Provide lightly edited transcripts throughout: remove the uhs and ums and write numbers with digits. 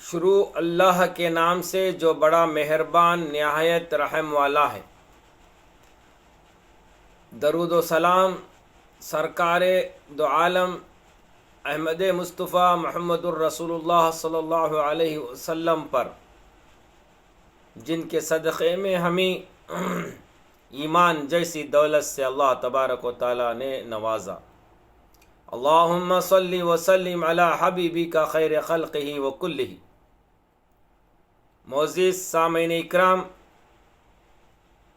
شروع اللہ کے نام سے جو بڑا مہربان نہایت رحم والا ہے۔ درود و سلام سرکار دو عالم احمد مصطفیٰ محمد الرسول اللہ صلی اللہ علیہ وسلم پر، جن کے صدقے میں ہمیں ایمان جیسی دولت سے اللہ تبارک و تعالیٰ نے نوازا۔ اللہم صلی وسلم علی حبیبک خیر خلقہ وکلہ۔ معزز سامعین اکرام،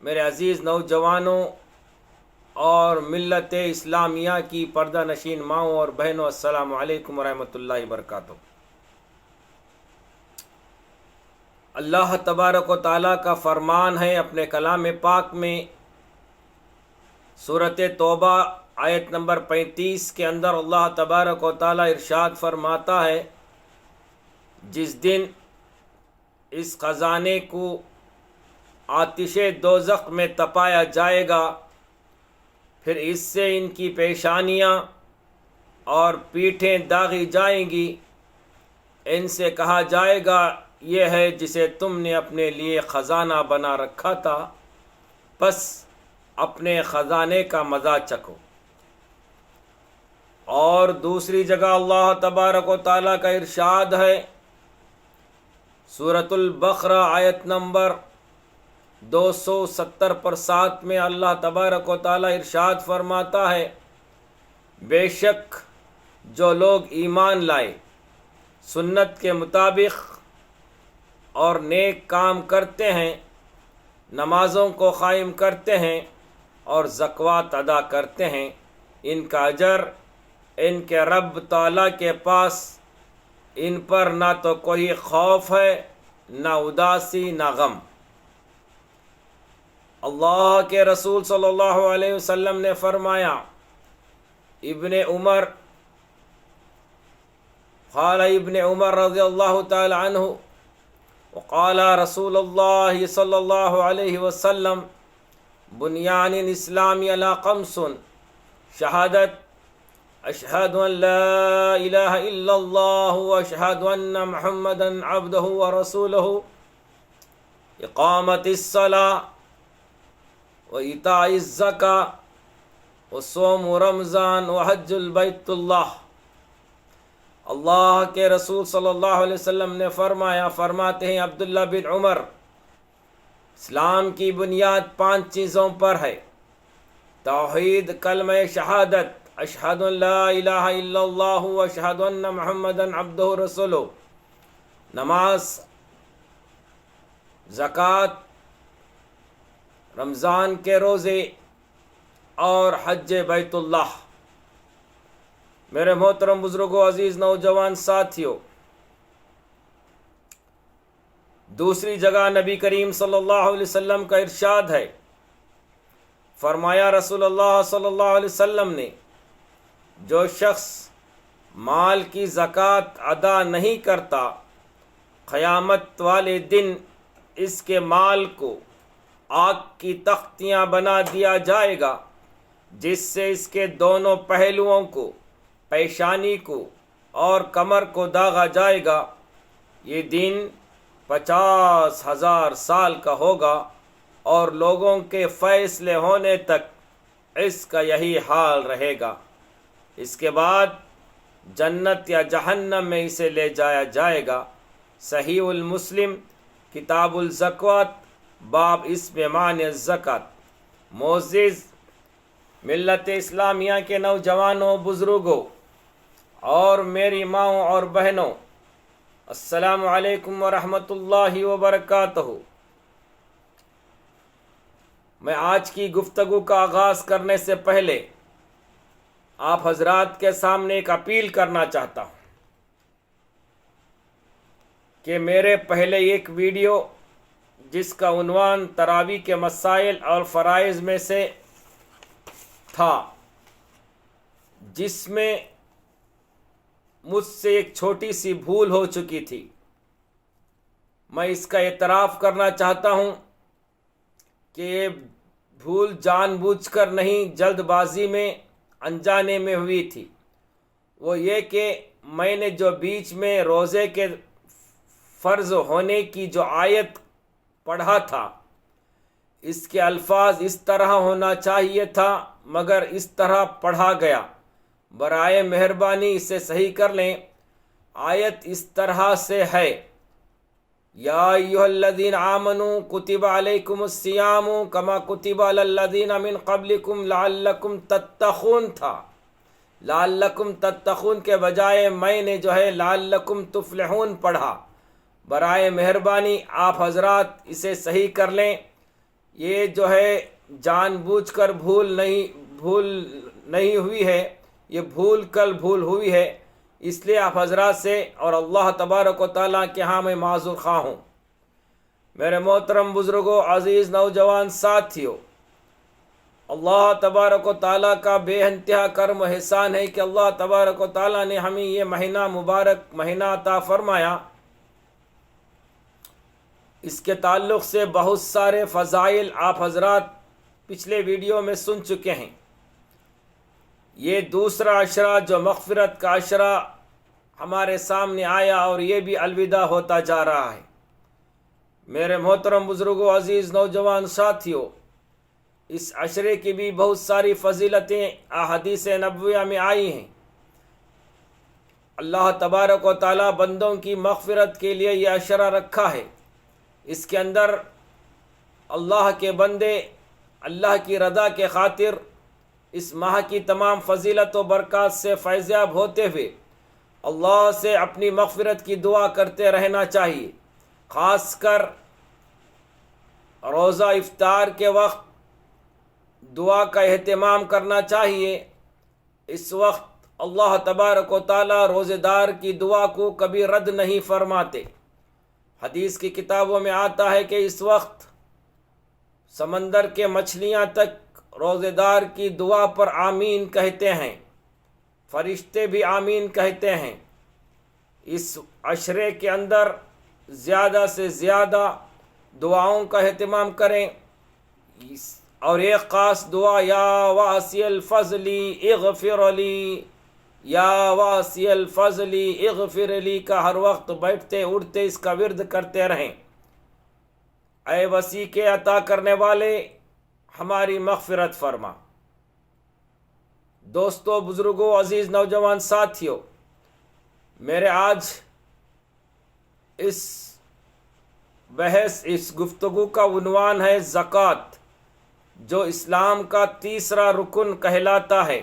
میرے عزیز نوجوانوں اور ملت اسلامیہ کی پردہ نشین ماؤں اور بہنوں، السلام علیکم ورحمۃ اللہ وبرکاتہ۔ اللہ تبارک و تعالیٰ کا فرمان ہے اپنے کلام پاک میں، سورۃ توبہ آیت نمبر 35 کے اندر اللہ تبارک و تعالیٰ ارشاد فرماتا ہے، جس دن اس خزانے کو آتش دوزخ میں تپایا جائے گا، پھر اس سے ان کی پیشانیاں اور پیٹھیں داغی جائیں گی، ان سے کہا جائے گا یہ ہے جسے تم نے اپنے لیے خزانہ بنا رکھا تھا، بس اپنے خزانے کا مزہ چکھو۔ اور دوسری جگہ اللہ تبارک و تعالیٰ کا ارشاد ہے، سورۃ البقرہ آیت نمبر 270 پر 7 میں اللہ تبارک و تعالیٰ ارشاد فرماتا ہے، بے شک جو لوگ ایمان لائے، سنت کے مطابق اور نیک کام کرتے ہیں، نمازوں کو قائم کرتے ہیں اور زکوٰۃ ادا کرتے ہیں، ان کا اجر ان کے رب تعالیٰ کے پاس، ان پر نہ تو کوئی خوف ہے، نہ اداسی، نہ غم۔ اللہ کے رسول صلی اللہ علیہ وسلم نے فرمایا، ابن عمر قال ابن عمر رضی اللہ تعالی عنہ وقال رسول اللہ صلی اللہ علیہ وسلم، بنیان الاسلام علی خمس، شہادت اشہد ان لا الہ الا اللہ واشہد ان محمدا عبدہ ورسولہ، اقامت الصلاۃ وإیتاء الزکاۃ وصوم رمضان وحج البیت اللہ۔ اللہ کے رسول صلی اللہ علیہ وسلم نے فرماتے ہیں عبداللہ بن عمر، اسلام کی بنیاد 5 چیزوں پر ہے، توحید، کلمہ شہادت، اشہد ان لا الہ الا اللہ واشہد ان محمدا عبدہ رسولہ، نماز، زکوٰۃ، رمضان کے روزے اور حج بیت اللہ۔ میرے محترم بزرگوں، عزیز نوجوان ساتھیوں، دوسری جگہ نبی کریم صلی اللہ علیہ وسلم کا ارشاد ہے، فرمایا رسول اللہ صلی اللہ علیہ وسلم نے، جو شخص مال کی زکوٰۃ ادا نہیں کرتا، قیامت والے دن اس کے مال کو آگ کی تختیاں بنا دیا جائے گا، جس سے اس کے دونوں پہلوؤں کو، پیشانی کو اور کمر کو داغا جائے گا۔ یہ دن 50,000 سال کا ہوگا اور لوگوں کے فیصلے ہونے تک اس کا یہی حال رہے گا۔ اس کے بعد جنت یا جہنم میں اسے لے جایا جائے گا۔ صحیح المسلم کتاب الزکوٰۃ، باب اسم معنی الزکوٰۃ۔ معزز ملت اسلامیہ کے نوجوانوں، بزرگوں اور میری ماؤں اور بہنوں، السلام علیکم ورحمۃ اللہ وبرکاتہ۔ میں آج کی گفتگو کا آغاز کرنے سے پہلے آپ حضرات کے سامنے ایک اپیل کرنا چاہتا ہوں کہ میرے پہلے ایک ویڈیو، جس کا عنوان تراویح کے مسائل اور فرائض میں سے تھا، جس میں مجھ سے ایک چھوٹی سی بھول ہو چکی تھی، میں اس کا اعتراف کرنا چاہتا ہوں کہ یہ بھول جان بوجھ کر نہیں، جلد بازی میں، انجانے میں ہوئی تھی۔ وہ یہ کہ میں نے جو بیچ میں روزے کے فرض ہونے کی جو آیت پڑھا تھا اس کے الفاظ اس طرح ہونا چاہیے تھا مگر اس طرح پڑھا گیا، برائے مہربانی اسے صحیح کر لیں۔ آیت اس طرح سے ہے، یا ایھا الذین آمنوا کتب علیکم الصیام کما کتب علی الذین من قبلکم لعلکم تتقون تھا۔ لعلکم تتقون کے بجائے میں نے جو ہے لعلکم تفلحون پڑھا، برائے مہربانی آپ حضرات اسے صحیح کر لیں۔ یہ جو ہے جان بوجھ کر بھول نہیں ہوئی ہے، یہ بھول ہوئی ہے، اس لیے آپ حضرات سے اور اللہ تبارک و تعالیٰ کے ہاں میں معذور خواہ ہوں۔ میرے محترم بزرگوں، عزیز نوجوان ساتھیوں، اللہ تبارک و تعالیٰ کا بے انتہا کرم و احسان ہے کہ اللہ تبارک و تعالیٰ نے ہمیں یہ مہینہ مبارک مہینہ عطا فرمایا۔ اس کے تعلق سے بہت سارے فضائل آپ حضرات پچھلے ویڈیو میں سن چکے ہیں۔ یہ دوسرا عشرہ جو مغفرت کا عشرہ ہمارے سامنے آیا اور یہ بھی الوداع ہوتا جا رہا ہے۔ میرے محترم بزرگوں، عزیز نوجوان ساتھیوں، اس عشرے کی بھی بہت ساری فضیلتیں احادیث نبویہ میں آئی ہیں۔ اللہ تبارک و تعالیٰ بندوں کی مغفرت کے لیے یہ عشرہ رکھا ہے۔ اس کے اندر اللہ کے بندے اللہ کی رضا کے خاطر اس ماہ کی تمام فضیلت و برکات سے فیضیاب ہوتے ہوئے اللہ سے اپنی مغفرت کی دعا کرتے رہنا چاہیے۔ خاص کر روزہ افطار کے وقت دعا کا اہتمام کرنا چاہیے۔ اس وقت اللہ تبارک و تعالیٰ روزہ دار کی دعا کو کبھی رد نہیں فرماتے۔ حدیث کی کتابوں میں آتا ہے کہ اس وقت سمندر کے مچھلیاں تک روزہ دار کی دعا پر آمین کہتے ہیں، فرشتے بھی آمین کہتے ہیں۔ اس عشرے کے اندر زیادہ سے زیادہ دعاؤں کا اہتمام کریں، اور ایک خاص دعا یا واسع الفضل اغفر لی، یا واسع الفضل اغفر لی کا ہر وقت بیٹھتے اٹھتے اس کا ورد کرتے رہیں۔ اے وسیع کے عطا کرنے والے ہماری مغفرت فرما۔ دوستو، بزرگوں، عزیز نوجوان ساتھیوں، میرے آج اس گفتگو کا عنوان ہے زکوٰۃ، جو اسلام کا تیسرا رکن کہلاتا ہے۔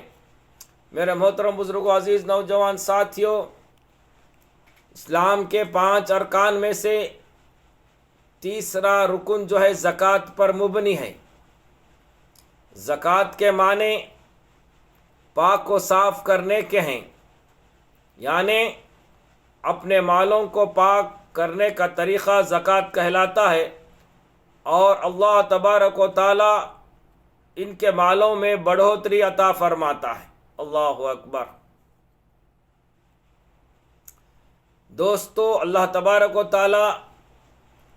میرے محترم بزرگوں، عزیز نوجوان ساتھیوں، اسلام کے 5 ارکان میں سے تیسرا رکن جو ہے زکوٰۃ پر مبنی ہے۔ زکوٰۃ کے معنی پاک و صاف کرنے کے ہیں، یعنی اپنے مالوں کو پاک کرنے کا طریقہ زکوٰۃ کہلاتا ہے، اور اللہ تبارک و تعالی ان کے مالوں میں بڑھوتری عطا فرماتا ہے۔ اللہ اکبر۔ دوستو، اللہ تبارک و تعالی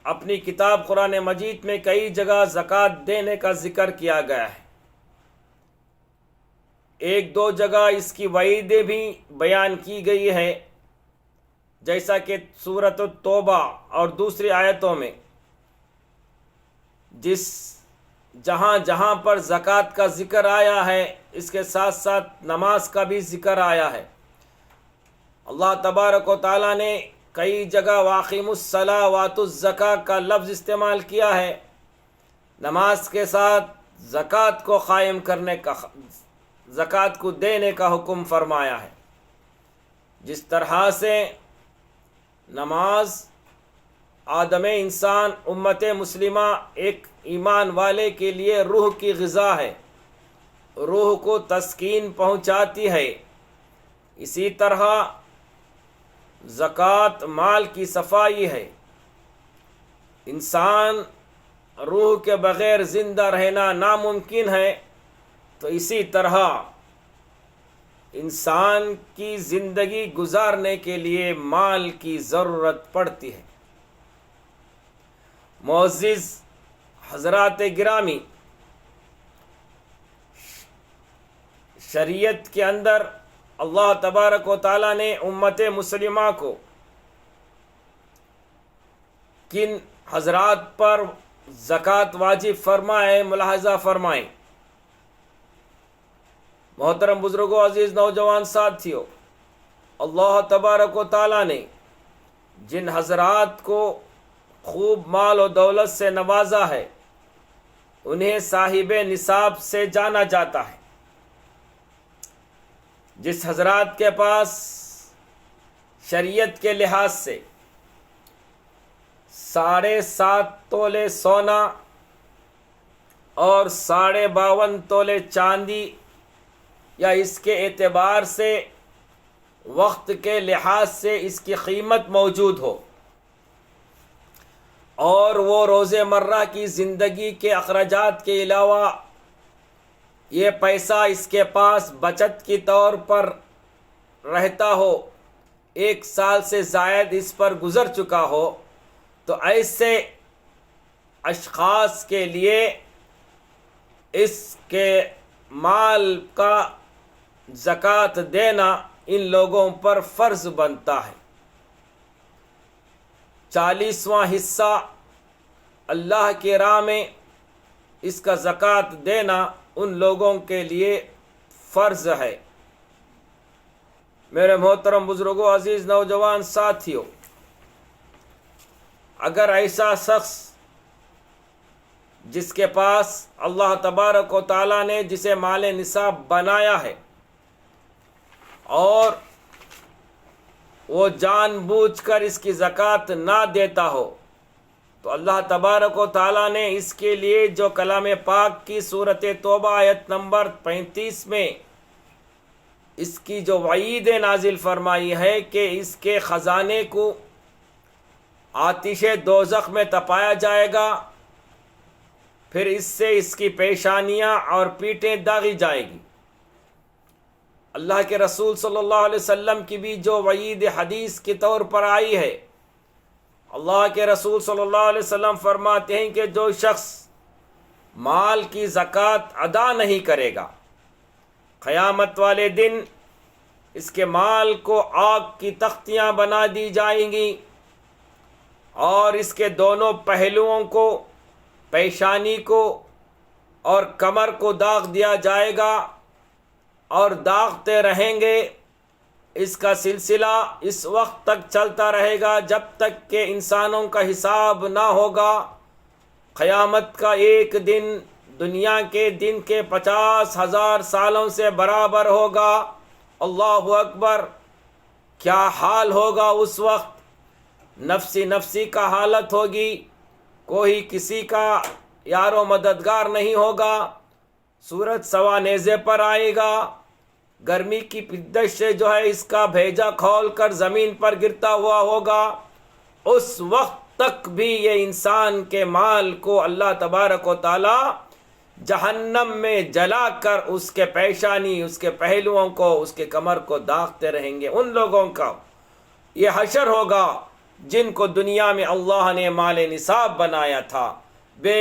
اپنی کتاب قرآن مجید میں کئی جگہ زکوٰۃ دینے کا ذکر کیا گیا ہے۔ 1-2 جگہ اس کی وعیدیں بھی بیان کی گئی ہے، جیسا کہ سورۃ التوبہ اور دوسری آیتوں میں جہاں جہاں پر زکوٰۃ کا ذکر آیا ہے، اس کے ساتھ ساتھ نماز کا بھی ذکر آیا ہے۔ اللہ تبارک و تعالیٰ نے کئی جگہ واقیم الصلاۃ وآتوا الزکاۃ کا لفظ استعمال کیا ہے، نماز کے ساتھ زکوٰۃ کو قائم کرنے کا، زکوٰۃ کو دینے کا حکم فرمایا ہے۔ جس طرح سے نماز آدم انسان امت مسلمہ ایک ایمان والے کے لیے روح کی غذا ہے، روح کو تسکین پہنچاتی ہے، اسی طرح زکوٰۃ مال کی صفائی ہے۔ انسان روح کے بغیر زندہ رہنا ناممکن ہے، تو اسی طرح انسان کی زندگی گزارنے کے لیے مال کی ضرورت پڑتی ہے۔ معزز حضرات گرامی، شریعت کے اندر اللہ تبارک و تعالیٰ نے امت مسلمہ کو کن حضرات پر زکوٰۃ واجب فرمائے ملاحظہ فرمائیں۔ محترم بزرگوں، عزیز نوجوان ساتھیوں، اللہ تبارک و تعالیٰ نے جن حضرات کو خوب مال و دولت سے نوازا ہے انہیں صاحب نصاب سے جانا جاتا ہے۔ جس حضرات کے پاس شریعت کے لحاظ سے 7.5 تولے سونا اور 52.5 تولے چاندی یا اس کے اعتبار سے وقت کے لحاظ سے اس کی قیمت موجود ہو اور وہ روز مرہ کی زندگی کے اخراجات کے علاوہ یہ پیسہ اس کے پاس بچت کی طور پر رہتا ہو، 1 سال سے زائد اس پر گزر چکا ہو، تو ایسے اشخاص کے لیے اس کے مال کا زکوٰۃ دینا ان لوگوں پر فرض بنتا ہے۔ 40واں حصہ اللہ کی راہ میں اس کا زکوٰۃ دینا ان لوگوں کے لیے فرض ہے۔ میرے محترم بزرگوں، عزیز نوجوان ساتھیوں، اگر ایسا شخص جس کے پاس اللہ تبارک و تعالیٰ نے جسے مال نصاب بنایا ہے اور وہ جان بوجھ کر اس کی زکوٰۃ نہ دیتا ہو، تو اللہ تبارک و تعالیٰ نے اس کے لیے جو کلام پاک کی سورۃ توبہ آیت نمبر 35 میں اس کی جو وعید نازل فرمائی ہے کہ اس کے خزانے کو آتش دوزخ میں تپایا جائے گا، پھر اس سے اس کی پیشانیاں اور پیٹیں داغی جائے گی۔ اللہ کے رسول صلی اللہ علیہ وسلم کی بھی جو وعید حدیث کے طور پر آئی ہے، اللہ کے رسول صلی اللہ علیہ وسلم فرماتے ہیں کہ جو شخص مال کی زکوٰۃ ادا نہیں کرے گا، قیامت والے دن اس کے مال کو آگ کی تختیاں بنا دی جائیں گی اور اس کے دونوں پہلوؤں کو، پیشانی کو اور کمر کو داغ دیا جائے گا اور داغتے رہیں گے۔ اس کا سلسلہ اس وقت تک چلتا رہے گا جب تک کہ انسانوں کا حساب نہ ہوگا۔ قیامت کا ایک دن دنیا کے دن کے 50,000 سالوں سے برابر ہوگا۔ اللہ اکبر! کیا حال ہوگا اس وقت؟ نفسی نفسی کا حالت ہوگی، کوئی کسی کا یار و مددگار نہیں ہوگا، سورج سوا نیزے پر آئے گا، گرمی کی پدش سے جو ہے اس کا بھیجا کھول کر زمین پر گرتا ہوا ہوگا۔ اس وقت تک بھی یہ انسان کے مال کو اللہ تبارک و تعالی جہنم میں جلا کر اس کے پیشانی، اس کے پہلوؤں کو، اس کے کمر کو داغتے رہیں گے۔ ان لوگوں کا یہ حشر ہوگا جن کو دنیا میں اللہ نے مال نصاب بنایا تھا، بے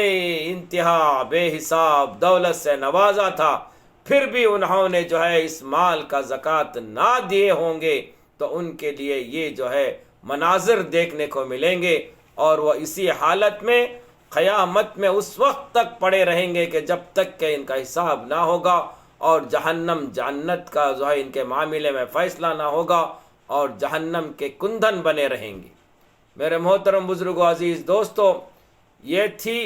انتہا بے حساب دولت سے نوازا تھا، پھر بھی انہوں نے جو ہے اس مال کا زکوٰۃ نہ دیے ہوں گے، تو ان کے لیے یہ جو ہے مناظر دیکھنے کو ملیں گے، اور وہ اسی حالت میں قیامت میں اس وقت تک پڑے رہیں گے کہ جب تک کہ ان کا حساب نہ ہوگا اور جہنم جنت کا جو ہے ان کے معاملے میں فیصلہ نہ ہوگا اور جہنم کے کندن بنے رہیں گے۔ میرے محترم بزرگوں، عزیز دوستو، یہ تھی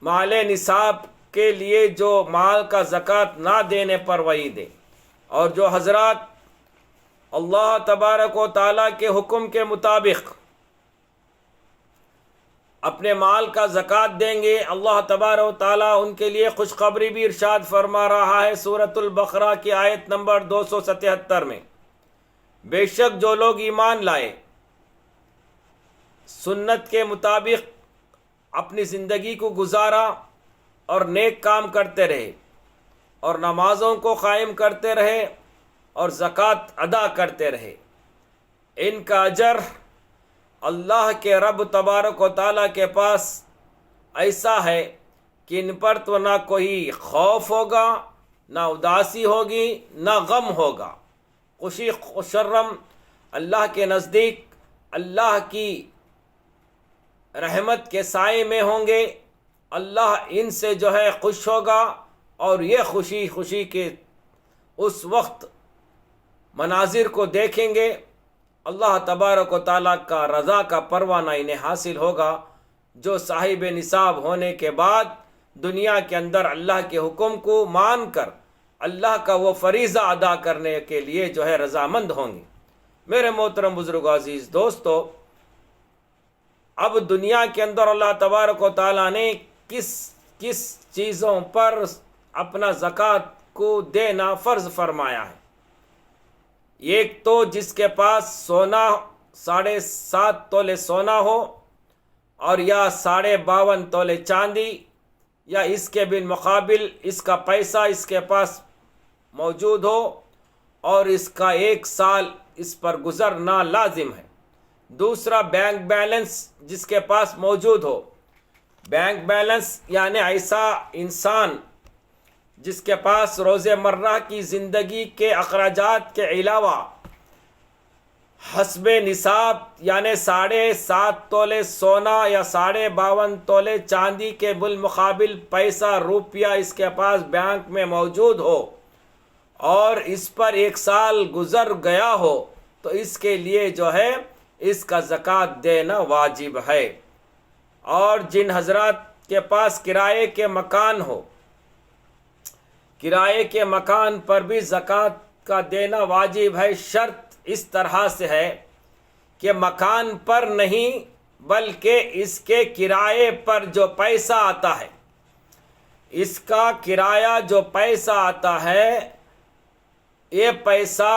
مال نصاب کے لیے جو مال کا زکوٰۃ نہ دینے پر وعیدیں، اور جو حضرات اللہ تبارک و تعالیٰ کے حکم کے مطابق اپنے مال کا زکوٰۃ دیں گے، اللہ تبارک و تعالیٰ ان کے لیے خوشخبری بھی ارشاد فرما رہا ہے سورۃ البقرہ کی آیت نمبر 277 میں، بے شک جو لوگ ایمان لائے، سنت کے مطابق اپنی زندگی کو گزارا اور نیک کام کرتے رہے اور نمازوں کو قائم کرتے رہے اور زکوٰۃ ادا کرتے رہے، ان کا اجر اللہ کے رب تبارک و تعالیٰ کے پاس ایسا ہے کہ ان پر تو نہ کوئی خوف ہوگا، نہ اداسی ہوگی، نہ غم ہوگا، خوشی خرم اللہ کے نزدیک اللہ کی رحمت کے سائے میں ہوں گے، اللہ ان سے جو ہے خوش ہوگا، اور یہ خوشی کے اس وقت مناظر کو دیکھیں گے، اللہ تبارک و تعالیٰ کا رضا کا پروانہ انہیں حاصل ہوگا، جو صاحب نصاب ہونے کے بعد دنیا کے اندر اللہ کے حکم کو مان کر اللہ کا وہ فریضہ ادا کرنے کے لیے جو ہے رضامند ہوں گے۔ میرے محترم بزرگ عزیز دوستو، اب دنیا کے اندر اللہ تبارک و تعالیٰ نے کس چیزوں پر اپنا زکوٰۃ کو دینا فرض فرمایا ہے؟ ایک تو جس کے پاس سونا 7.5 تولے سونا ہو، اور یا 52.5 تولے چاندی، یا اس کے بالمقابل اس کا پیسہ اس کے پاس موجود ہو، اور اس کا 1 سال اس پر گزرنا لازم ہے۔ دوسرا بینک بیلنس جس کے پاس موجود ہو۔ بینک بیلنس یعنی ایسا انسان جس کے پاس روزمرہ کی زندگی کے اخراجات کے علاوہ حسب نصاب یعنی 7.5 تولے سونا یا 52.5 تولے چاندی کے بالمقابل پیسہ روپیہ اس کے پاس بینک میں موجود ہو، اور اس پر 1 سال گزر گیا ہو، تو اس کے لیے جو ہے اس کا زکوٰۃ دینا واجب ہے۔ اور جن حضرات کے پاس کرائے کے مکان ہو، کرائے کے مکان پر بھی زکوٰۃ کا دینا واجب ہے۔ شرط اس طرح سے ہے کہ مکان پر نہیں بلکہ اس کے کرائے پر جو پیسہ آتا ہے، اس کا کرایہ جو پیسہ آتا ہے، یہ پیسہ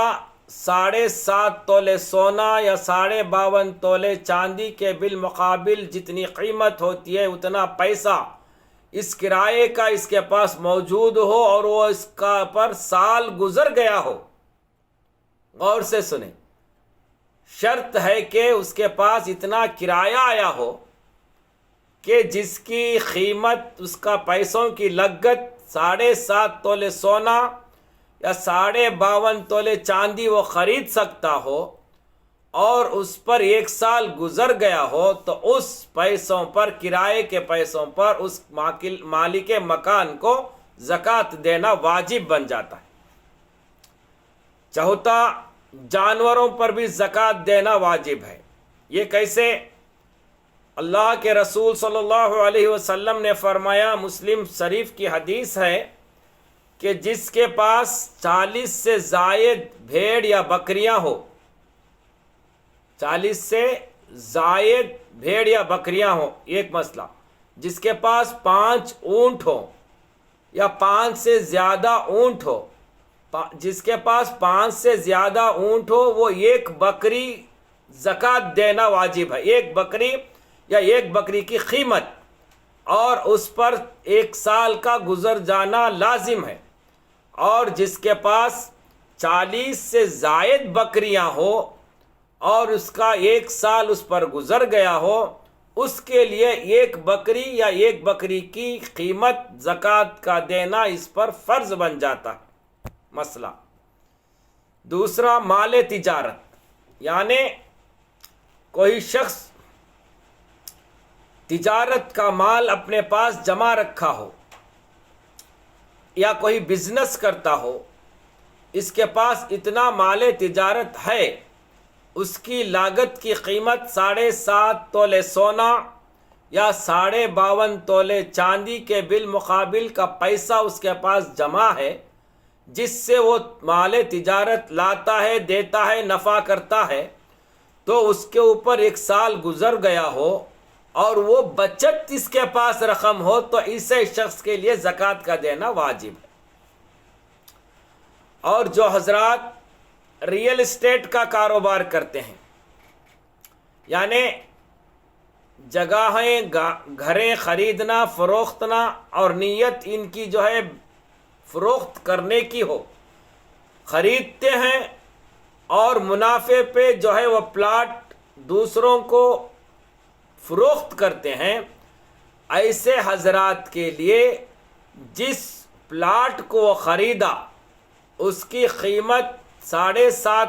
7.5 تولے سونا یا 52.5 تولے چاندی کے بالمقابل جتنی قیمت ہوتی ہے اتنا پیسہ اس کرائے کا اس کے پاس موجود ہو، اور وہ اس کا پر سال گزر گیا ہو۔ غور سے سنیں، شرط ہے کہ اس کے پاس اتنا کرایہ آیا ہو کہ جس کی قیمت، اس کا پیسوں کی لگت 7.5 تولے سونا یا 52.5 تولے چاندی وہ خرید سکتا ہو، اور اس پر 1 سال گزر گیا ہو، تو اس پیسوں پر، کرائے کے پیسوں پر اس مالک مکان کو زکوٰۃ دینا واجب بن جاتا ہے۔ چوتھا، جانوروں پر بھی زکوٰۃ دینا واجب ہے۔ یہ کیسے؟ اللہ کے رسول صلی اللہ علیہ وسلم نے فرمایا، مسلم شریف کی حدیث ہے کہ جس کے پاس 40 سے زائد بھیڑ یا بکریاں ہو، 40 سے زائد بھیڑ یا بکریاں ہو، ایک مسئلہ، جس کے پاس 5 اونٹ ہو یا 5 سے زیادہ اونٹ ہو، جس کے پاس 5 سے زیادہ اونٹ ہو، وہ 1 بکری زکوٰۃ دینا واجب ہے، 1 بکری یا 1 بکری کی قیمت، اور اس پر 1 سال کا گزر جانا لازم ہے۔ اور جس کے پاس 40 سے زائد بکریاں ہو اور اس کا 1 سال اس پر گزر گیا ہو، اس کے لیے 1 بکری یا 1 بکری کی قیمت زکوٰۃ کا دینا اس پر فرض بن جاتا ہے۔ مسئلہ دوسرا، مال تجارت، یعنی کوئی شخص تجارت کا مال اپنے پاس جمع رکھا ہو، یا کوئی بزنس کرتا ہو، اس کے پاس اتنا مال تجارت ہے، اس کی لاگت کی قیمت 7.5 تولے سونا یا 52.5 تولے چاندی کے بالمقابل کا پیسہ اس کے پاس جمع ہے، جس سے وہ مال تجارت لاتا ہے، دیتا ہے، نفع کرتا ہے، تو اس کے اوپر 1 سال گزر گیا ہو اور وہ بچت اس کے پاس رقم ہو، تو اسے شخص کے لیے زکوٰۃ کا دینا واجب ہے۔ اور جو حضرات ریئل اسٹیٹ کا کاروبار کرتے ہیں، یعنی جگہیں، گھریں خریدنا، فروختنا، اور نیت ان کی جو ہے فروخت کرنے کی ہو، خریدتے ہیں اور منافع پہ جو ہے وہ پلاٹ دوسروں کو فروخت کرتے ہیں، ایسے حضرات کے لیے جس پلاٹ کو وہ خریدا اس کی قیمت 7.5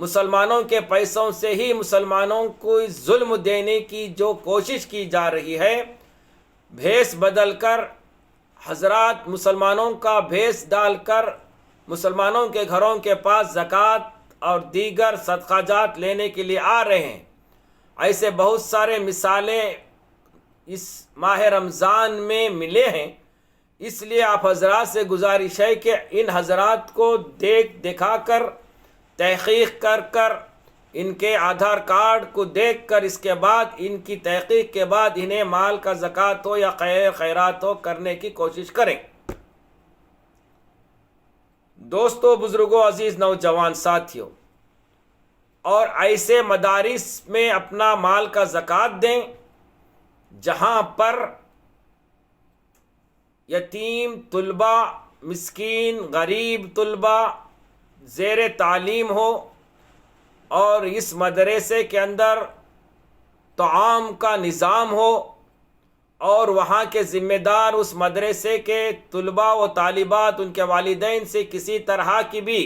مسلمانوں کے پیسوں سے ہی مسلمانوں کو ظلم دینے کی جو کوشش کی جا رہی ہے، بھیس بدل کر حضرات مسلمانوں کا بھیس ڈال کر مسلمانوں کے گھروں کے پاس زکوٰۃ اور دیگر صدقہ جات لینے کے لیے آ رہے ہیں۔ ایسے بہت سارے مثالیں اس ماہ رمضان میں ملے ہیں۔ اس لیے آپ حضرات سے گزارش ہے کہ ان حضرات کو دکھا کر، تحقیق کر کر، ان کے آدھار کارڈ کو دیکھ کر، اس کے بعد ان کی تحقیق کے بعد انہیں مال کا زکوٰۃ ہو یا خیرات ہو کرنے کی کوشش کریں۔ دوستو، بزرگوں، عزیز نوجوان ساتھیوں، اور ایسے مدارس میں اپنا مال کا زکوٰۃ دیں جہاں پر یتیم طلبہ، مسکین غریب طلبہ زیر تعلیم ہو، اور اس مدرسے کے اندر طعام کا نظام ہو، اور وہاں کے ذمہ دار اس مدرسے کے طلباء و طالبات ان کے والدین سے کسی طرح کی بھی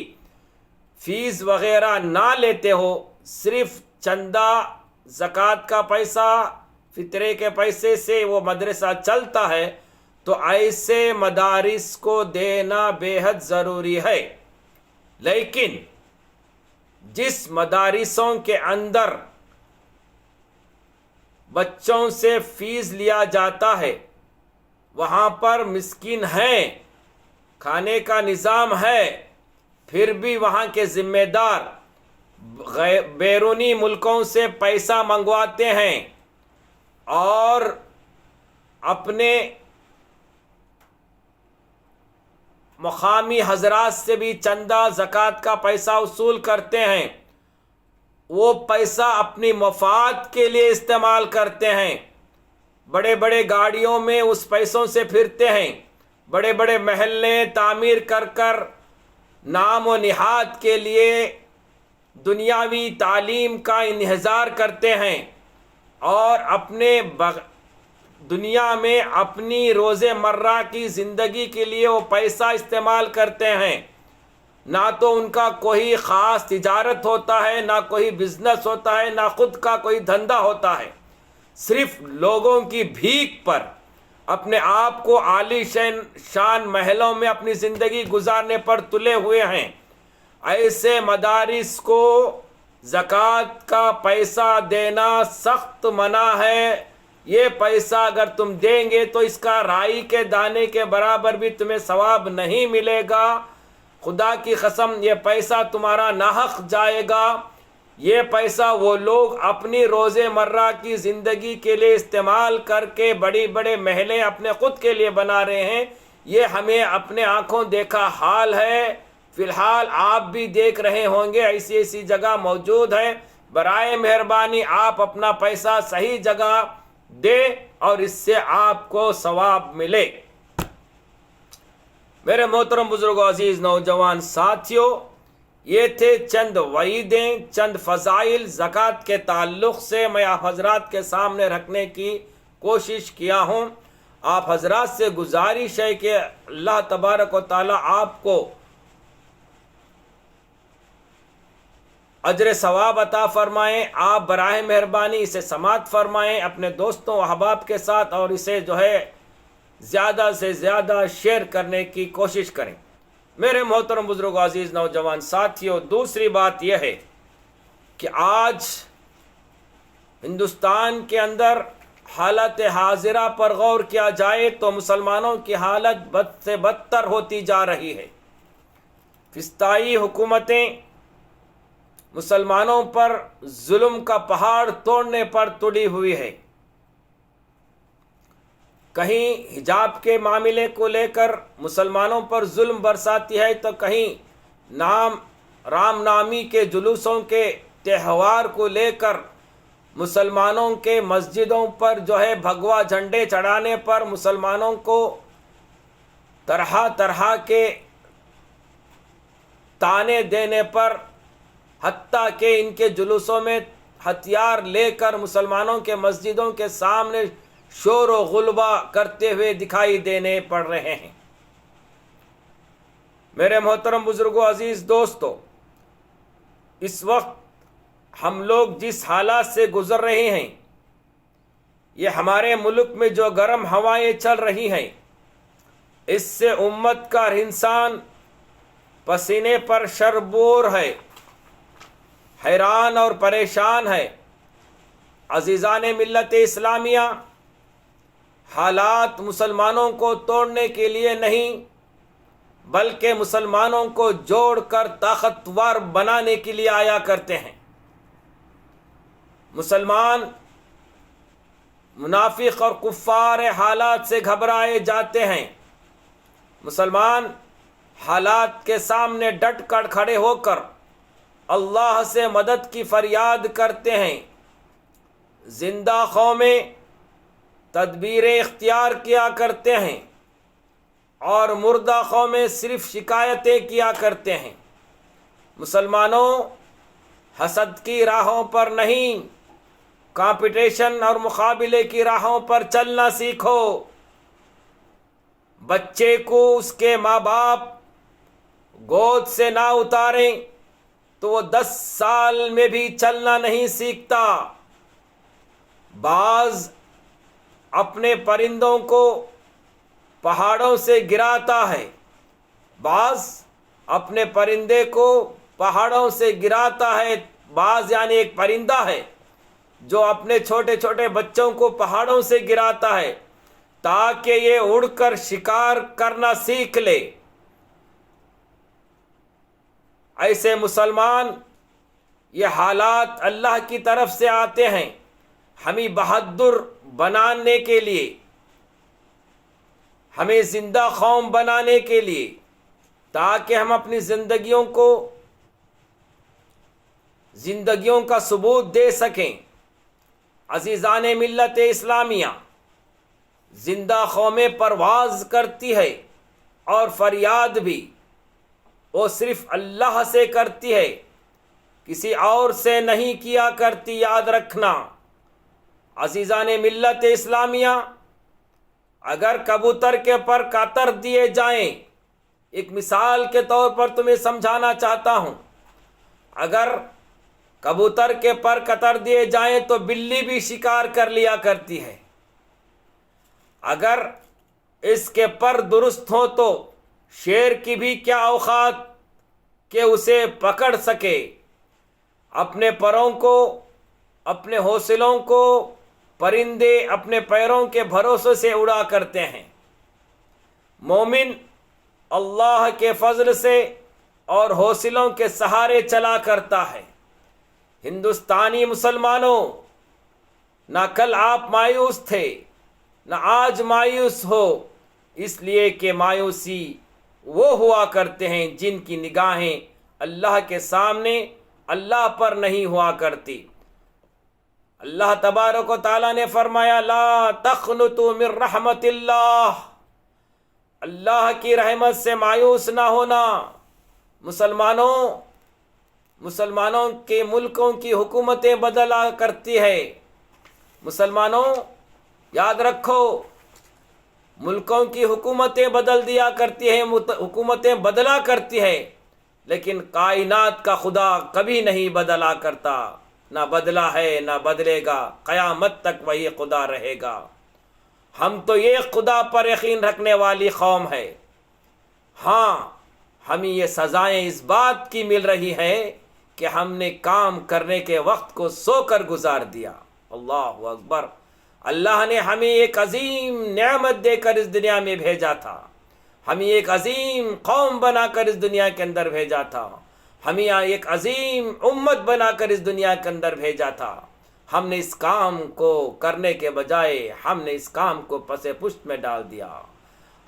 فیس وغیرہ نہ لیتے ہو، صرف چندہ زکوٰۃ کا پیسہ، فطرے کے پیسے سے وہ مدرسہ چلتا ہے، تو ایسے مدارس کو دینا بے حد ضروری ہے۔ لیکن جس مدارسوں کے اندر بچوں سے فیس لیا جاتا ہے، وہاں پر مسکین ہیں، کھانے کا نظام ہے، پھر بھی وہاں کے ذمہ دار بیرونی ملکوں سے پیسہ منگواتے ہیں اور اپنے مقامی حضرات سے بھی چندہ زکوٰۃ کا پیسہ وصول کرتے ہیں۔ وہ پیسہ اپنی مفاد کے لیے استعمال کرتے ہیں، بڑے بڑے گاڑیوں میں اس پیسوں سے پھرتے ہیں، بڑے بڑے محلے تعمیر کر کر نام و نہاد کے لیے دنیاوی تعلیم کا انحصار کرتے ہیں، اور اپنے دنیا میں اپنی روز مرہ کی زندگی کے لیے وہ پیسہ استعمال کرتے ہیں۔ نہ تو ان کا کوئی خاص تجارت ہوتا ہے، نہ کوئی بزنس ہوتا ہے، نہ خود کا کوئی دھندا ہوتا ہے، صرف لوگوں کی بھیک پر اپنے آپ کو عالی شان محلوں میں اپنی زندگی گزارنے پر تلے ہوئے ہیں۔ ایسے مدارس کو زکوٰۃ کا پیسہ دینا سخت منع ہے۔ یہ پیسہ اگر تم دیں گے تو اس کا رائی کے دانے کے برابر بھی تمہیں ثواب نہیں ملے گا۔ خدا کی قسم، یہ پیسہ تمہارا ناحق جائے گا۔ یہ پیسہ وہ لوگ اپنی روز مرہ کی زندگی کے لیے استعمال کر کے بڑی بڑے محلیں اپنے خود کے لیے بنا رہے ہیں۔ یہ ہمیں اپنے آنکھوں دیکھا حال ہے۔ فی الحال آپ بھی دیکھ رہے ہوں گے، ایسی ایسی جگہ موجود ہے۔ برائے مہربانی آپ اپنا پیسہ صحیح جگہ دے اور اس سے آپ کو ثواب ملے۔ میرے محترم بزرگوں، عزیز نوجوان ساتھیوں، یہ تھے چند وعیدیں، چند فضائل زکوٰۃ کے تعلق سے میں آپ حضرات کے سامنے رکھنے کی کوشش کیا ہوں۔ آپ حضرات سے گزارش ہے کہ اللہ تبارک و تعالی آپ کو اجر ثواب عطا فرمائیں۔ آپ براہ مہربانی اسے سماعت فرمائیں اپنے دوستوں و احباب کے ساتھ، اور اسے زیادہ سے زیادہ شیئر کرنے کی کوشش کریں۔ میرے محترم بزرگ عزیز نوجوان ساتھیوں، دوسری بات یہ ہے کہ آج ہندوستان کے اندر حالت حاضرہ پر غور کیا جائے تو مسلمانوں کی حالت بد سے بدتر ہوتی جا رہی ہے۔ فسطائی حکومتیں مسلمانوں پر ظلم کا پہاڑ توڑنے پر تڑی ہوئی ہے۔ کہیں حجاب کے معاملے کو لے کر مسلمانوں پر ظلم برساتی ہے، تو کہیں رام نامی کے جلوسوں کے تہوار کو لے کر مسلمانوں کے مسجدوں پر بھگوا جھنڈے چڑھانے پر مسلمانوں کو طرح طرح کے تانے دینے پر، حتیٰ کہ ان کے جلوسوں میں ہتھیار لے کر مسلمانوں کے مسجدوں کے سامنے شور و غلبہ کرتے ہوئے دکھائی دینے پڑ رہے ہیں۔ میرے محترم بزرگوں، عزیز دوستو، اس وقت ہم لوگ جس حالات سے گزر رہے ہیں، یہ ہمارے ملک میں جو گرم ہوائیں چل رہی ہیں، اس سے امت کا ہر انسان پسینے پر شربور ہے، حیران اور پریشان ہے۔ عزیزان ملت اسلامیہ، حالات مسلمانوں کو توڑنے کے لیے نہیں بلکہ مسلمانوں کو جوڑ کر طاقتور بنانے کے لیے آیا کرتے ہیں۔ مسلمان منافق اور کفار حالات سے گھبرائے جاتے ہیں۔ مسلمان حالات کے سامنے ڈٹ کر کھڑے ہو کر اللہ سے مدد کی فریاد کرتے ہیں۔ زندہ قومیں تدبیریں اختیار کیا کرتے ہیں اور مردہ قومیں صرف شکایتیں کیا کرتے ہیں۔ مسلمانوں، حسد کی راہوں پر نہیں، کمپٹیشن اور مقابلے کی راہوں پر چلنا سیکھو۔ بچے کو اس کے ماں باپ گود سے نہ اتاریں تو وہ 10 سال میں بھی چلنا نہیں سیکھتا۔ بعض اپنے پرندوں کو پہاڑوں سے گراتا ہے، بعض اپنے پرندے کو پہاڑوں سے گراتا ہے۔ بعض یعنی ایک پرندہ ہے جو اپنے چھوٹے چھوٹے بچوں کو پہاڑوں سے گراتا ہے تاکہ یہ اڑ کر شکار کرنا سیکھ لے۔ ایسے مسلمان، یہ حالات اللہ کی طرف سے آتے ہیں ہمیں بہادر بنانے کے لیے، ہمیں زندہ قوم بنانے کے لیے، تاکہ ہم اپنی زندگیوں کا ثبوت دے سکیں۔ عزیزان ملت اسلامیہ، زندہ قومیں پرواز کرتی ہے اور فریاد بھی وہ صرف اللہ سے کرتی ہے، کسی اور سے نہیں کیا کرتی، یاد رکھنا۔ عزیزان ملت اسلامیہ، اگر کبوتر کے پر قطر دیے جائیں، ایک مثال کے طور پر تمہیں سمجھانا چاہتا ہوں، اگر کبوتر کے پر قطر دیے جائیں تو بلی بھی شکار کر لیا کرتی ہے۔ اگر اس کے پر درست ہو تو شیر کی بھی کیا اوقات کہ اسے پکڑ سکے۔ اپنے پروں کو، اپنے حوصلوں کو پرندے اپنے پیروں کے بھروسے سے اڑا کرتے ہیں۔ مومن اللہ کے فضل سے اور حوصلوں کے سہارے چلا کرتا ہے۔ ہندوستانی مسلمانوں، نہ کل آپ مایوس تھے نہ آج مایوس ہو، اس لیے کہ مایوسی وہ ہوا کرتے ہیں جن کی نگاہیں اللہ کے سامنے اللہ پر نہیں ہوا کرتی۔ اللہ تبارک و تعالیٰ نے فرمایا، لا تقنطوا من رحمت اللہ، اللہ کی رحمت سے مایوس نہ ہونا۔ مسلمانوں کے ملکوں کی حکومتیں بدلا کرتی ہے۔ مسلمانوں، یاد رکھو، ملکوں کی حکومتیں بدل دیا کرتی ہیں، حکومتیں بدلا کرتی ہے، لیکن کائنات کا خدا کبھی نہیں بدلا کرتا، نہ بدلا ہے نہ بدلے گا، قیامت تک وہی خدا رہے گا۔ ہم تو یہ خدا پر یقین رکھنے والی قوم ہے۔ ہاں، ہمیں یہ سزائیں اس بات کی مل رہی ہے کہ ہم نے کام کرنے کے وقت کو سو کر گزار دیا۔ اللہ اکبر! اللہ نے ہمیں ایک عظیم نعمت دے کر اس دنیا میں بھیجا تھا، ہمیں ایک عظیم قوم بنا کر اس دنیا کے اندر بھیجا تھا، ہمیں ایک عظیم امت بنا کر اس دنیا کے اندر بھیجا تھا۔ ہم نے اس کام کو کرنے کے بجائے ہم نے اس کام کو پس پشت میں ڈال دیا۔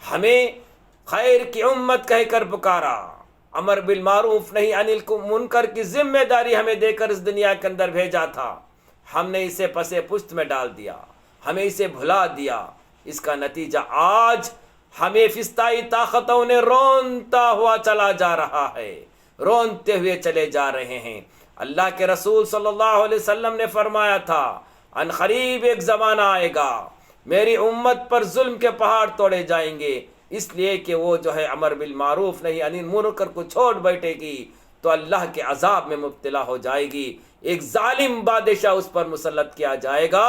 ہمیں خیر کی امت کہہ کر پکارا، امر بالمعروف نہیں انل منکر کی ذمہ داری ہمیں دے کر اس دنیا کے اندر بھیجا تھا، ہم نے اسے پس پشت میں ڈال دیا، ہمیں اسے بھلا دیا۔ اس کا نتیجہ آج ہمیں فسطائی طاقتوں نے رونتا ہوا چلا جا رہا ہے، رونتے ہوئے چلے جا رہے ہیں۔ اللہ کے رسول صلی اللہ علیہ وسلم نے فرمایا تھا، ان قریب ایک زمانہ آئے گا میری امت پر ظلم کے پہاڑ توڑے جائیں گے، اس لیے کہ وہ جو ہے امر بالمعروف نہیں انل منکر کو چھوڑ بیٹھے گی تو اللہ کے عذاب میں مبتلا ہو جائے گی، ایک ظالم بادشاہ اس پر مسلط کیا جائے گا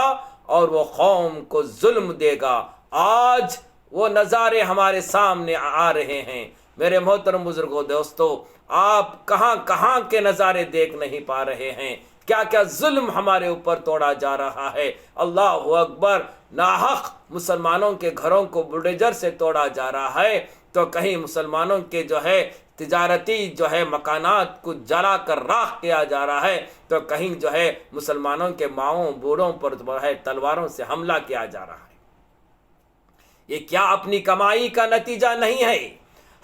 اور وہ قوم کو ظلم دے گا۔ آج وہ نظارے ہمارے سامنے آ رہے ہیں۔ میرے محترم بزرگوں، دوستو، آپ کہاں کہاں کے نظارے دیکھ نہیں پا رہے ہیں، کیا کیا ظلم ہمارے اوپر توڑا جا رہا ہے۔ اللہ اکبر، ناحق مسلمانوں کے گھروں کو بلڈوزر سے توڑا جا رہا ہے، تو کہیں مسلمانوں کے تجارتی مکانات کو جلا کر راکھ کیا جا رہا ہے، تو کہیں مسلمانوں کے ماؤں بوڑھوں پر تلواروں سے حملہ کیا جا رہا ہے۔ یہ کیا اپنی کمائی کا نتیجہ نہیں ہے؟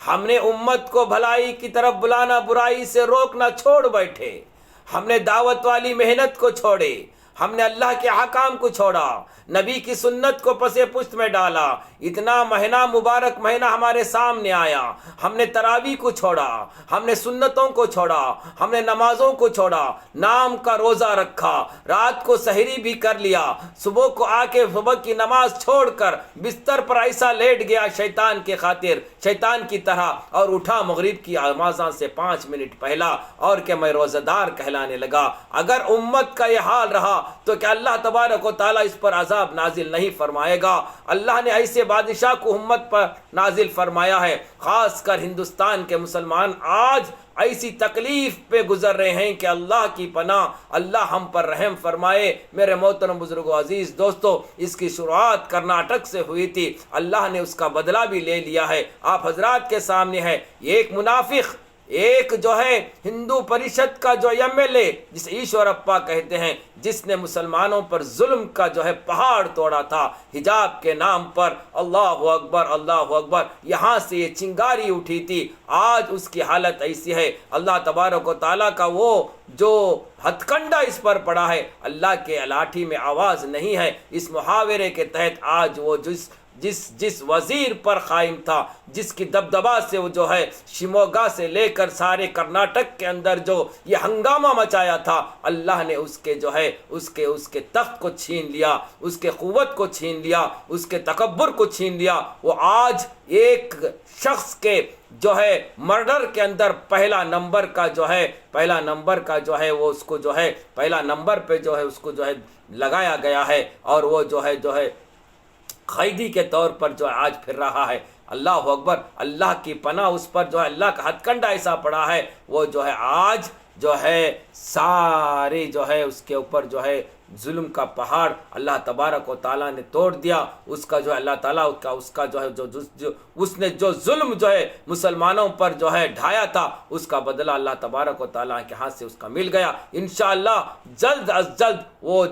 ہم نے امت کو بھلائی کی طرف بلانا، برائی سے روکنا چھوڑ بیٹھے، ہم نے دعوت والی محنت کو چھوڑے، ہم نے اللہ کے احکام کو چھوڑا، نبی کی سنت کو پسے پشت میں ڈالا۔ اتنا مہینہ، مبارک مہینہ ہمارے سامنے آیا، ہم نے تراویح کو چھوڑا، ہم نے سنتوں کو چھوڑا، ہم نے نمازوں کو چھوڑا، نام کا روزہ رکھا، رات کو سحری بھی کر لیا، صبح کو آ کے صبح کی نماز چھوڑ کر بستر پر ایسا لیٹ گیا شیطان کے خاطر، شیطان کی طرح، اور اٹھا مغرب کی آذان سے 5 منٹ پہلا اور کہ میں روزہ دار کہلانے لگا۔ اگر امت کا یہ حال رہا تو کیا اللہ تبارک و تعالیٰ اس پر عذاب نازل نہیں فرمائے گا؟ اللہ نے ایسے بادشاہ کو امت پر نازل فرمایا ہے۔ خاص کر ہندوستان کے مسلمان آج ایسی تکلیف پہ گزر رہے ہیں کہ اللہ کی پناہ، اللہ ہم پر رحم فرمائے۔ میرے محترم بزرگوں، عزیز دوستو، اس کی شروعات کرناٹک سے ہوئی تھی، اللہ نے اس کا بدلہ بھی لے لیا ہے۔ آپ حضرات کے سامنے ہے، ایک منافق، ایک ہندو پریشد کا ایم ایل اے جسے ایشورپا کہتے ہیں، جس نے مسلمانوں پر ظلم کا پہاڑ توڑا تھا حجاب کے نام پر۔ اللہ اکبر، اللہ اکبر، یہاں سے یہ چنگاری اٹھی تھی، آج اس کی حالت ایسی ہے۔ اللہ تبارک و تعالیٰ کا وہ جو ہتھ کنڈا اس پر پڑا ہے، اللہ کے لاٹھی میں آواز نہیں ہے۔ اس محاورے کے تحت آج وہ جس وزیر پر قائم تھا، جس کی دبدبا سے وہ شیموگا سے لے کر سارے کرناٹک کے اندر جو یہ ہنگامہ مچایا تھا، اللہ نے اس کے تخت کو چھین لیا، اس کے قوت کو چھین لیا، اس کے تکبر کو چھین لیا۔ وہ آج ایک شخص کے مرڈر کے اندر پہلا نمبر کا وہ اس کو پہلا نمبر پہ اس کو لگایا گیا ہے، اور وہ قیدی کے طور پر آج پھر رہا ہے۔ اللہ اکبر، اللہ کی پناہ اس پر اللہ کا ہتھ کنڈا ایسا پڑا ہے، وہ آج سارے اس کے اوپر ظلم کا پہاڑ اللہ تبارک و تعالیٰ نے توڑ دیا۔ اس کا اللہ تعالیٰ اس کا اس نے جو ظلم مسلمانوں پر ڈھایا تھا، اس کا بدلہ اللہ تبارک و تعالیٰ کے ہاتھ سے اس کا مل گیا۔ انشاءاللہ جلد از جلد وہ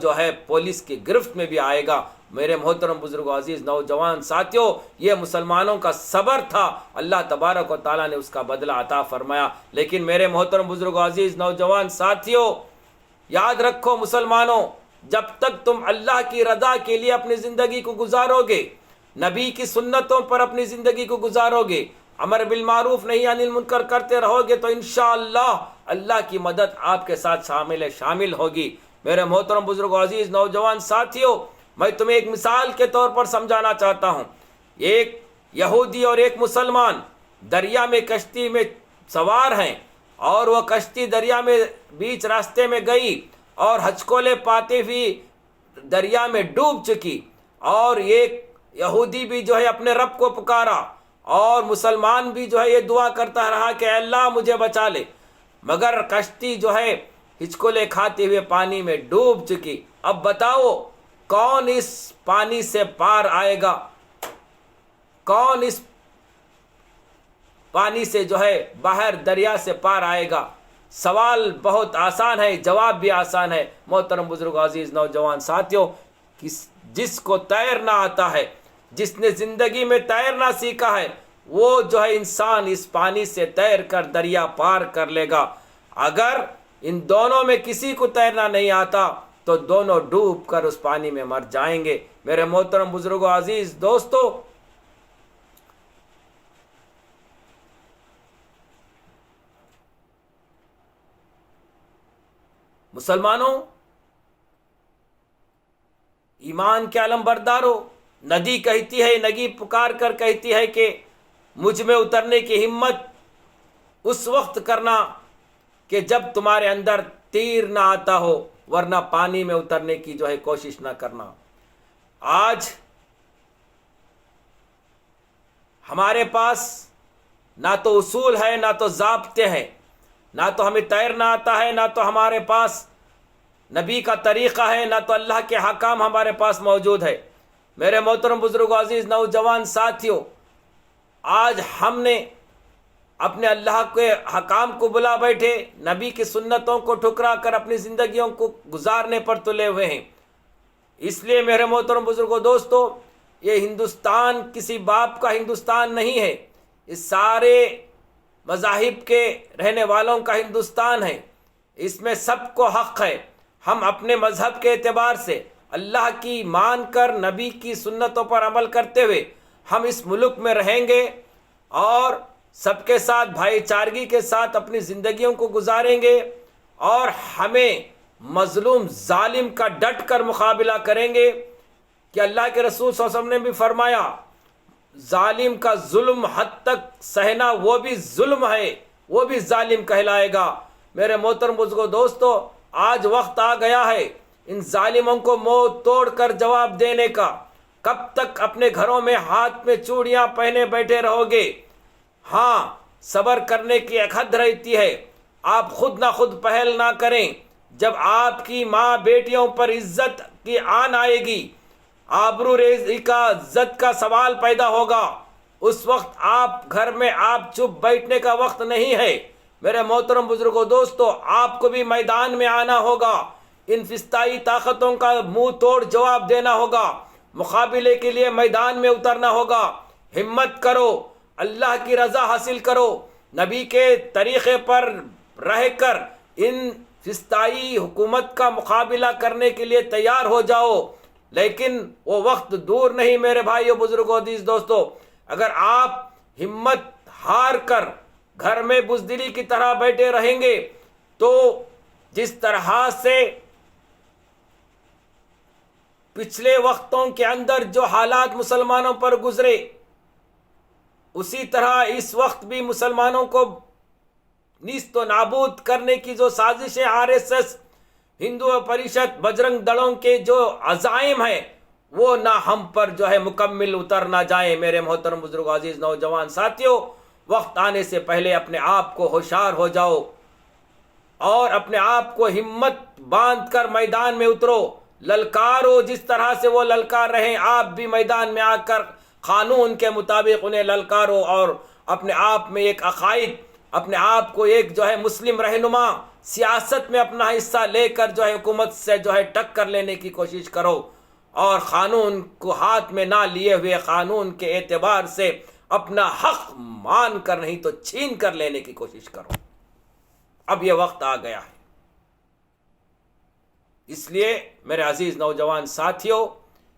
پولیس کی گرفت میں بھی آئے گا۔ میرے محترم بزرگوں، عزیز نوجوان ساتھیوں، یہ مسلمانوں کا صبر تھا، اللہ تبارک و تعالیٰ نے اس کا بدلہ عطا فرمایا۔ لیکن میرے محترم بزرگوں، عزیز نوجوان ساتھیوں، یاد رکھو مسلمانوں، جب تک تم اللہ کی رضا کے لیے اپنی زندگی کو گزارو گے، نبی کی سنتوں پر اپنی زندگی کو گزارو گے، امر بالمعروف نہی عن المنکر کرتے رہو گے، تو انشاءاللہ اللہ کی مدد آپ کے ساتھ شامل ہوگی۔ میرے محترم بزرگوں، عزیز نوجوان ساتھیوں، میں تمہیں ایک مثال کے طور پر سمجھانا چاہتا ہوں۔ ایک یہودی اور ایک مسلمان دریا میں کشتی میں سوار ہیں، اور وہ کشتی دریا میں بیچ راستے میں گئی اور ہچکولے پاتے ہوئی دریا میں ڈوب چکی، اور ایک یہودی بھی اپنے رب کو پکارا، اور مسلمان بھی یہ دعا کرتا رہا کہ اے اللہ مجھے بچا لے، مگر کشتی ہچکولے کھاتے ہوئے پانی میں ڈوب چکی۔ اب بتاؤ کون اس پانی سے پار آئے گا؟ کون اس پانی سے باہر دریا سے پار آئے گا؟ سوال بہت آسان ہے، جواب بھی آسان ہے۔ محترم بزرگ، عزیز نوجوان ساتھیوں، جس کو تیرنا آتا ہے، جس نے زندگی میں تیرنا سیکھا ہے، وہ انسان اس پانی سے تیر کر دریا پار کر لے گا۔ اگر ان دونوں میں کسی کو تیرنا نہیں آتا تو دونوں ڈوب کر اس پانی میں مر جائیں گے۔ میرے محترم بزرگوں، عزیز دوستو، مسلمانوں، ایمان کے علم بردارو، ندی کہتی ہے، نگی پکار کر کہتی ہے کہ مجھ میں اترنے کی ہمت اس وقت کرنا کہ جب تمہارے اندر تیر نہ آتا ہو، ورنہ پانی میں اترنے کی جو ہے کوشش نہ کرنا۔ آج ہمارے پاس نہ تو اصول ہے، نہ تو ضابطے ہیں، نہ تو ہمیں تیرنا آتا ہے، نہ تو ہمارے پاس نبی کا طریقہ ہے، نہ تو اللہ کے حکام ہمارے پاس موجود ہے۔ میرے محترم بزرگوں، عزیز نوجوان ساتھیوں، آج ہم نے اپنے اللہ کے حکام کو بلا بیٹھے، نبی کی سنتوں کو ٹھکرا کر اپنی زندگیوں کو گزارنے پر تلے ہوئے ہیں۔ اس لیے میرے محترم بزرگوں دوستو، یہ ہندوستان کسی باپ کا ہندوستان نہیں ہے، اس سارے مذاہب کے رہنے والوں کا ہندوستان ہے۔ اس میں سب کو حق ہے۔ ہم اپنے مذہب کے اعتبار سے اللہ کی مان کر نبی کی سنتوں پر عمل کرتے ہوئے ہم اس ملک میں رہیں گے اور سب کے ساتھ بھائی چارگی کے ساتھ اپنی زندگیوں کو گزاریں گے، اور ہمیں مظلوم ظالم کا ڈٹ کر مقابلہ کریں گے کہ اللہ کے رسول صلی اللہ علیہ وسلم نے بھی فرمایا، ظالم کا ظلم حد تک سہنا وہ بھی ظلم ہے، وہ بھی ظالم کہلائے گا۔ میرے محترم بزرگوں دوستو، آج وقت آ گیا ہے ان ظالموں کو منہ توڑ کر جواب دینے کا۔ کب تک اپنے گھروں میں ہاتھ میں چوڑیاں پہنے بیٹھے رہو گے؟ ہاں، صبر کرنے کی ایک حد رہتی ہے۔ آپ خود نہ خود پہل نہ کریں۔ جب آپ کی ماں بیٹیوں پر عزت کی آن آئے گی، آبرو ریزی کا عزت کا سوال پیدا ہوگا، اس وقت آپ گھر میں آپ چپ بیٹھنے کا وقت نہیں ہے۔ میرے محترم بزرگوں دوستو، آپ کو بھی میدان میں آنا ہوگا، ان فسطائی طاقتوں کا منہ توڑ جواب دینا ہوگا، مقابلے کے لیے میدان میں اترنا ہوگا۔ ہمت کرو، اللہ کی رضا حاصل کرو، نبی کے طریقے پر رہ کر ان فسطائی حکومت کا مقابلہ کرنے کے لیے تیار ہو جاؤ۔ لیکن وہ وقت دور نہیں میرے بھائیو، بزرگوں، عزیز دوستو۔ اگر آپ ہمت ہار کر گھر میں بزدلی کی طرح بیٹھے رہیں گے تو جس طرح سے پچھلے وقتوں کے اندر جو حالات مسلمانوں پر گزرے، اسی طرح اس وقت بھی مسلمانوں کو نیست و نابود کرنے کی جو سازشیں RSS، ہندو پریشد، بجرنگ دڑوں کے جو عزائم ہیں، وہ نہ ہم پر جو ہے مکمل اتر نہ جائیں۔ میرے محترم بزرگوں، عزیز نوجوان ساتھیوں، وقت آنے سے پہلے اپنے آپ کو ہوشیار ہو جاؤ اور اپنے آپ کو ہمت باندھ کر میدان میں اترو، للکارو۔ جس طرح سے وہ للکار رہے، آپ بھی میدان میں آ کر قانون کے مطابق انہیں للکارو، اور اپنے آپ میں ایک عقائد، اپنے آپ کو ایک جو ہے مسلم رہنما سیاست میں اپنا حصہ لے کر جو ہے حکومت سے جو ہے ٹکر لینے کی کوشش کرو، اور قانون کو ہاتھ میں نہ لیے ہوئے قانون کے اعتبار سے اپنا حق مان کر نہیں تو چھین کر لینے کی کوشش کرو۔ اب یہ وقت آ گیا ہے۔ اس لیے میرے عزیز نوجوان ساتھیوں،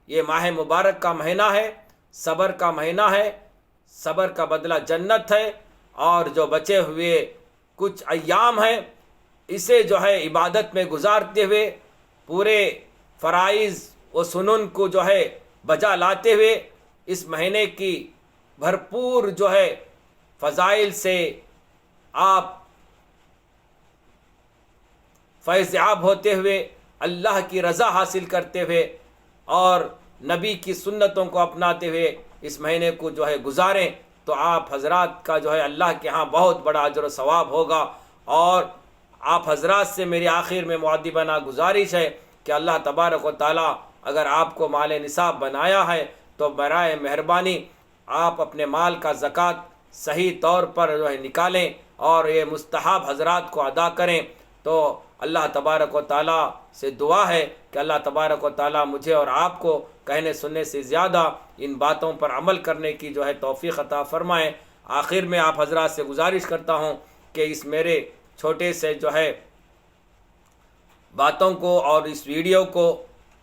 یہ ماہ مبارک کا مہینہ ہے، صبر کا مہینہ ہے، صبر کا بدلہ جنت ہے، اور جو بچے ہوئے کچھ ایام ہیں اسے جو ہے عبادت میں گزارتے ہوئے، پورے فرائض و سنن کو جو ہے بجا لاتے ہوئے، اس مہینے کی بھرپور جو ہے فضائل سے آپ فیض یاب ہوتے ہوئے، اللہ کی رضا حاصل کرتے ہوئے اور نبی کی سنتوں کو اپناتے ہوئے اس مہینے کو جو ہے گزاریں، تو آپ حضرات کا جو ہے اللہ کے ہاں بہت بڑا اجر و ثواب ہوگا۔ اور آپ حضرات سے میری آخر میں مؤدبانہ گزارش ہے کہ اللہ تبارک و تعالیٰ اگر آپ کو مال نصاب بنایا ہے تو برائے مہربانی آپ اپنے مال کا زکوٰۃ صحیح طور پر جو ہے نکالیں اور یہ مستحب حضرات کو ادا کریں۔ تو اللہ تبارک و تعالیٰ سے دعا ہے کہ اللہ تبارک و تعالیٰ مجھے اور آپ کو کہنے سننے سے زیادہ ان باتوں پر عمل کرنے کی جو ہے توفیق عطا فرمائیں۔ آخر میں آپ حضرات سے گزارش کرتا ہوں کہ اس میرے چھوٹے سے جو ہے باتوں کو اور اس ویڈیو کو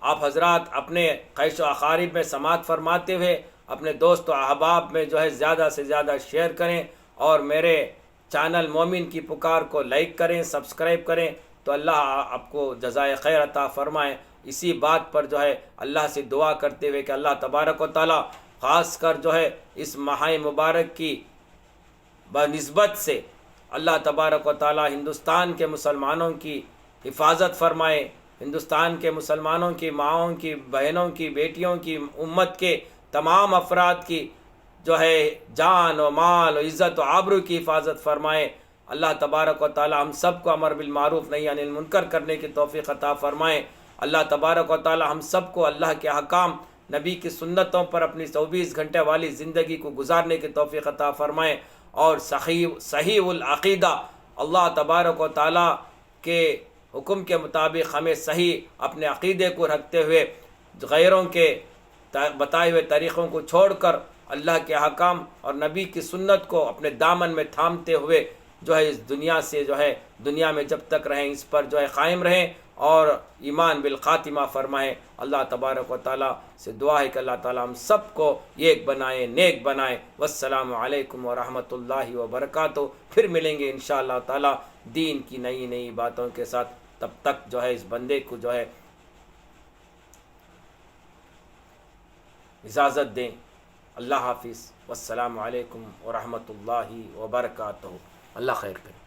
آپ حضرات اپنے خیش و اقارب میں سماعت فرماتے ہوئے اپنے دوست و احباب میں جو ہے زیادہ سے زیادہ شیئر کریں، اور میرے چینل مومن کی پکار کو لائک کریں، سبسکرائب کریں، تو اللہ آپ کو جزائے خیر عطا فرمائے۔ اسی بات پر جو ہے اللہ سے دعا کرتے ہوئے کہ اللہ تبارک و تعالیٰ خاص کر جو ہے اس ماہ مبارک کی بنسبت سے اللہ تبارک و تعالی ہندوستان کے مسلمانوں کی حفاظت فرمائے، ہندوستان کے مسلمانوں کی ماؤں کی، بہنوں کی، بیٹیوں کی، امت کے تمام افراد کی جو ہے جان و مال و عزت و آبرو کی حفاظت فرمائے۔ اللہ تبارک و تعالی ہم سب کو امر بالمعروف نہی عن المنکر کرنے کی توفیق عطا فرمائے۔ اللہ تبارک و تعالی ہم سب کو اللہ کے احکام، نبی کی سنتوں پر اپنی 24 گھنٹے والی زندگی کو گزارنے کی توفیق عطا فرمائے، اور صحیح العقیدہ اللہ تبارک و تعالی کے حکم کے مطابق ہمیں صحیح اپنے عقیدے کو رکھتے ہوئے غیروں کے بتائے ہوئے طریقوں کو چھوڑ کر اللہ کے احکام اور نبی کی سنت کو اپنے دامن میں تھامتے ہوئے جو ہے اس دنیا سے جو ہے دنیا میں جب تک رہیں اس پر جو ہے قائم رہیں اور ایمان بالخاتمہ فرمائیں۔ اللہ تبارک و تعالیٰ سے دعا ہے کہ اللہ تعالیٰ ہم سب کو ایک بنائے، نیک بنائے۔ والسلام علیکم ورحمۃ اللہ وبرکاتہ۔ پھر ملیں گے انشاءاللہ تعالیٰ دین کی نئی نئی باتوں کے ساتھ۔ تب تک جو ہے اس بندے کو جو ہے اجازت دیں۔ اللہ حافظ، والسلام علیکم ورحمۃ اللہ وبرکاتہ۔ اللہ خیر کرے۔